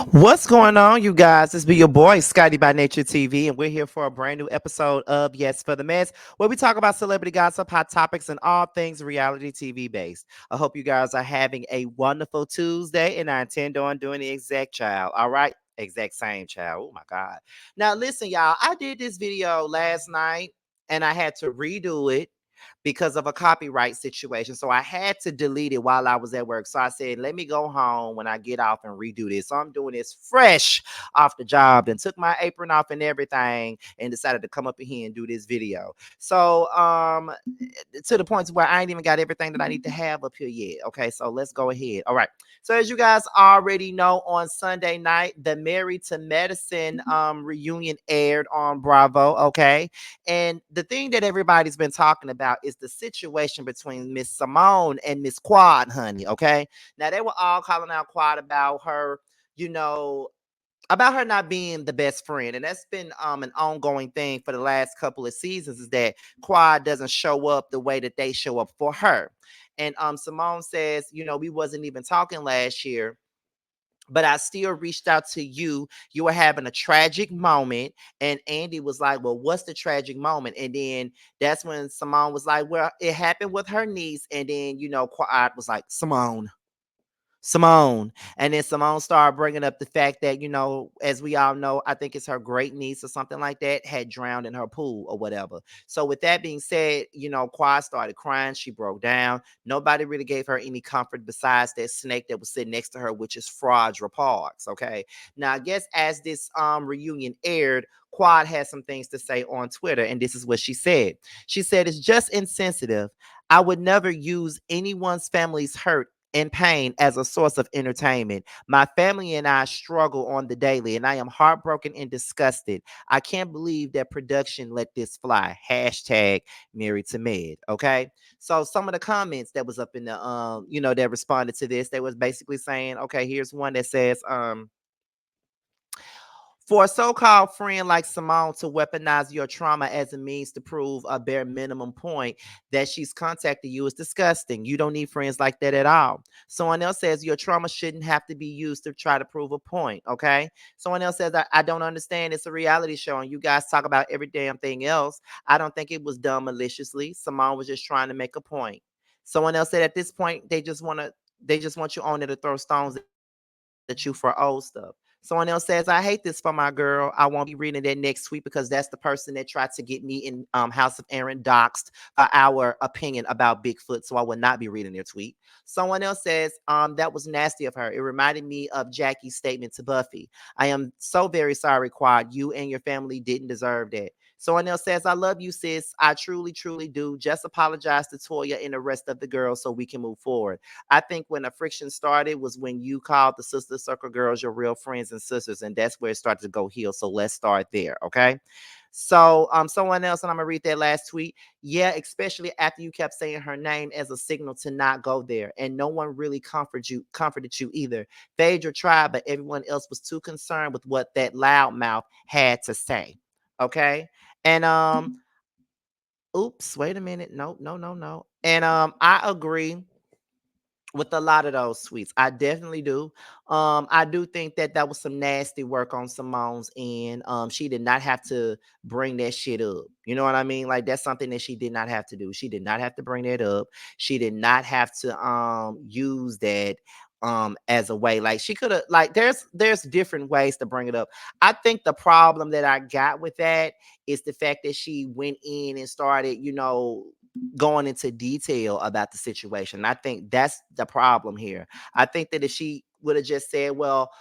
What's going on, you guys? This be your boy, Scotty by Nature TV, and we're here for a brand new episode of Yes for the Mess, where we talk about celebrity gossip, hot topics, and all things reality TV based. I hope you guys are having a wonderful Tuesday, and I intend on doing the exact child. All right? Exact same child. Oh my God. Now, listen, y'all, I did this video last night, and I had to redo it because of a copyright situation. So I had to delete it while I was at work. So I said, let me go home when I get off and redo this. So I'm doing this fresh off the job and took my apron off and everything and decided to come up in here and do this video. So to the point where I ain't even got everything that I need to have up here yet. Okay, so let's go ahead. All right. So as you guys already know, on Sunday night, the Married to Medicine reunion aired on Bravo. Okay. And the thing that everybody's been talking about is the situation between Miss Simone and Miss Quad, honey. Okay. Now they were all calling out Quad about her, you know, about her not being the best friend. And that's been an ongoing thing for the last couple of seasons, is that Quad doesn't show up the way that they show up for her. And Simone says, we wasn't even talking last year, but I still reached out to you. You were having a tragic moment. And Andy was like, well, what's the tragic moment? And then that's when Simone was like, well, it happened with her niece. And then, Quad was like, Simone. And then Simone started bringing up the fact that, as we all know, I think it's her great niece or something like that, had drowned in her pool or whatever. So, with that being said, Quad started crying. She broke down. Nobody really gave her any comfort besides that snake that was sitting next to her, which is Fraudra Parks. Okay. Now, I guess as this reunion aired, Quad had some things to say on Twitter, and this is what she said. She said, it's just insensitive. I would never use anyone's family's hurt and pain as a source of entertainment. My family and I struggle on the daily, and I am heartbroken and disgusted. I can't believe that production let this fly. Hashtag Married to Med. Okay. So some of the comments that was up in the that responded to this, they was basically saying, okay, here's one that says, for a so-called friend like Simone to weaponize your trauma as a means to prove a bare minimum point that she's contacted you is disgusting. You don't need friends like that at all. Someone else says your trauma shouldn't have to be used to try to prove a point. Okay. Someone else says, I don't understand. It's a reality show and you guys talk about every damn thing else. I don't think it was done maliciously. Simone was just trying to make a point. Someone else said at this point, they just want you on there to throw stones at you for old stuff. Someone else says, I hate this for my girl. I won't be reading that next tweet because that's the person that tried to get me in House of Aaron doxxed for our opinion about Bigfoot. So I will not be reading their tweet. Someone else says, that was nasty of her. It reminded me of Jackie's statement to Buffy. I am so very sorry, Quad. You and your family didn't deserve that. Someone else says, I love you, sis. I truly, truly do. Just apologize to Toya and the rest of the girls so we can move forward. I think when the friction started was when you called the Sister Circle girls your real friends and sisters, and that's where it started to go heel. So let's start there, okay? So someone else, and I'm gonna read that last tweet. Yeah, especially after you kept saying her name as a signal to not go there. And no one really comforted you either. Phaedra tried, but everyone else was too concerned with what that loudmouth had to say. Okay. And oops, wait a minute. No, no, no, no. And I agree with a lot of those sweets. I definitely do. I do think that that was some nasty work on Simone's end. She did not have to bring that shit up. You know what I mean? Like that's something that she did not have to do. She did not have to bring that up. She did not have to use that as a way. Like she could have like there's different ways to bring it up. I think the problem that I got with that is the fact that she went in and started, going into detail about the situation. I think that's the problem here. I think that if she would have just said, well,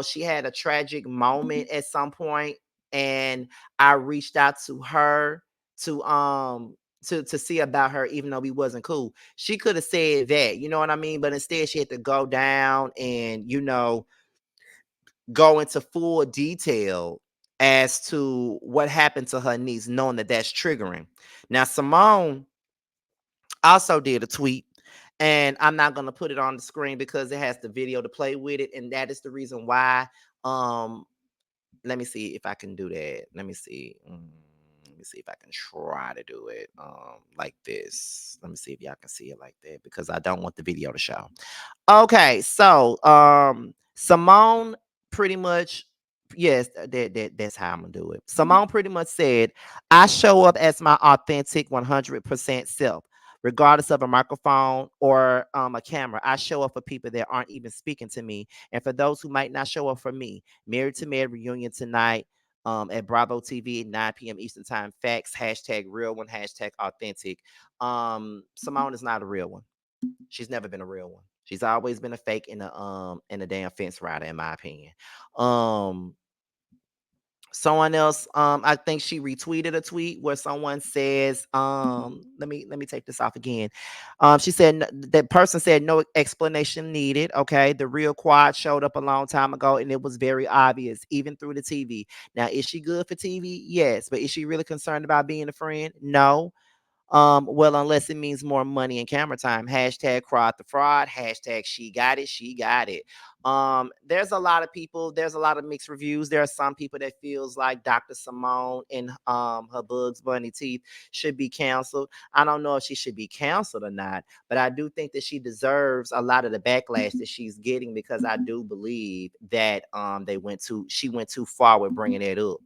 she had a tragic moment at some point and I reached out to her to to see about her even though we wasn't cool. She could have said that, you know what I mean? But instead she had to go down and, go into full detail as to what happened to her niece, knowing that that's triggering. Now, Simone also did a tweet, and I'm not going to put it on the screen because it has the video to play with it, and that is the reason why. Um, Let me see if I can do that. Let me see. Let me see if I can try to do it like this. Let me see if y'all can see it like that because I don't want the video to show. Okay, so Simone pretty much, yes, that's how I'm gonna do it. Simone pretty much said, I show up as my authentic 100% self. Regardless of a microphone or a camera, I show up for people that aren't even speaking to me. And for those who might not show up for me, Married to Mad reunion tonight at Bravo TV at 9 p.m. Eastern Time. Facts, hashtag real one, hashtag authentic. Simone is not a real one. She's never been a real one. She's always been a fake and a damn fence rider, in my opinion. Um Someone else, I think she retweeted a tweet where someone says, let me take this off again. She said that person said no explanation needed. Okay, the real quad showed up a long time ago, and it was very obvious, even through the TV. Now, is she good for TV? Yes, but is she really concerned about being a friend? No. Well, unless it means more money and camera time. Hashtag fraud the fraud. Hashtag she got it. She got it. There's a lot of people. There's a lot of mixed reviews. There are some people that feels like Dr. Simone and her Bugs Bunny teeth should be canceled. I don't know if she should be canceled or not, but I do think that she deserves a lot of the backlash that she's getting because I do believe that she went too far with bringing it up.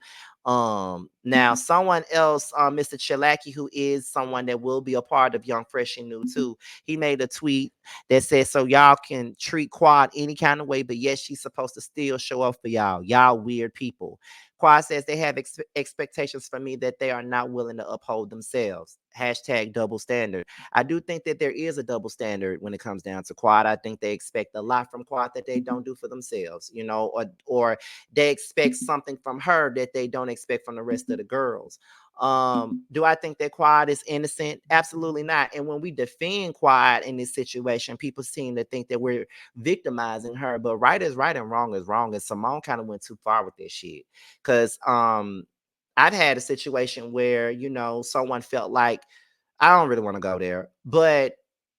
Now someone else, Mr. Chilaki, who is someone that will be a part of Young Fresh and New too, he made a tweet that says, so y'all can treat Quad any kind of way, but yes, she's supposed to still show up for y'all weird people. Quad says they have expectations for me that they are not willing to uphold themselves. Hashtag double standard. I do think that there is a double standard when it comes down to Quad. I think they expect a lot from Quad that they don't do for themselves, or they expect something from her that they don't expect from the rest of the girls. Do I think that Quad is innocent? Absolutely not. And when we defend Quad in this situation, people seem to think that we're victimizing her. But right is right and wrong is wrong. And Simone kind of went too far with this shit. Cause I've had a situation where, someone felt like, I don't really want to go there, but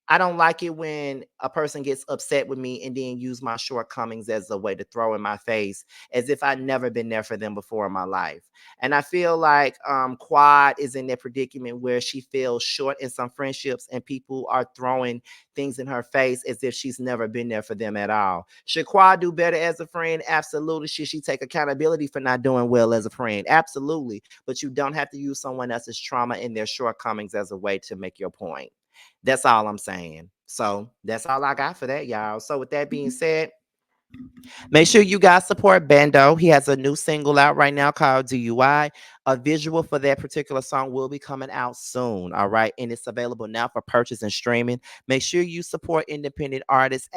I don't like it when a person gets upset with me and then use my shortcomings as a way to throw in my face as if I'd never been there for them before in my life. And I feel like Quad is in that predicament where she feels short in some friendships and people are throwing things in her face as if she's never been there for them at all. Should Quad do better as a friend? Absolutely. Should she take accountability for not doing well as a friend? Absolutely. But you don't have to use someone else's trauma and their shortcomings as a way to make your point. That's all I'm saying. So that's all I got for that, y'all. So with that being said, make sure you guys support Bando. He has a new single out right now called DUI. A visual for that particular song will be coming out soon. All right. And it's available now for purchase and streaming. Make sure you support independent artists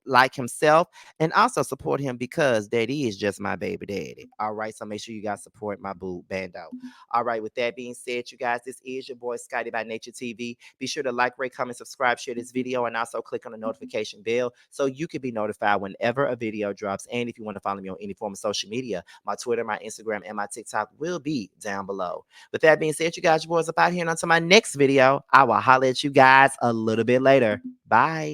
like himself and also support him because daddy is just my baby daddy. All right. So make sure you guys support my boo Bando. All right. With that being said, you guys, this is your boy Scotty by Nature TV. Be sure to like, rate, comment, subscribe, share this video, and also click on the notification bell so you can be notified whenever a video drops. And if you want to follow me on any form of social media, my Twitter, my Instagram, and my TikTok will be down below. With that being said, you guys, your boys up out here. And until my next video, I will holler at you guys a little bit later. Bye.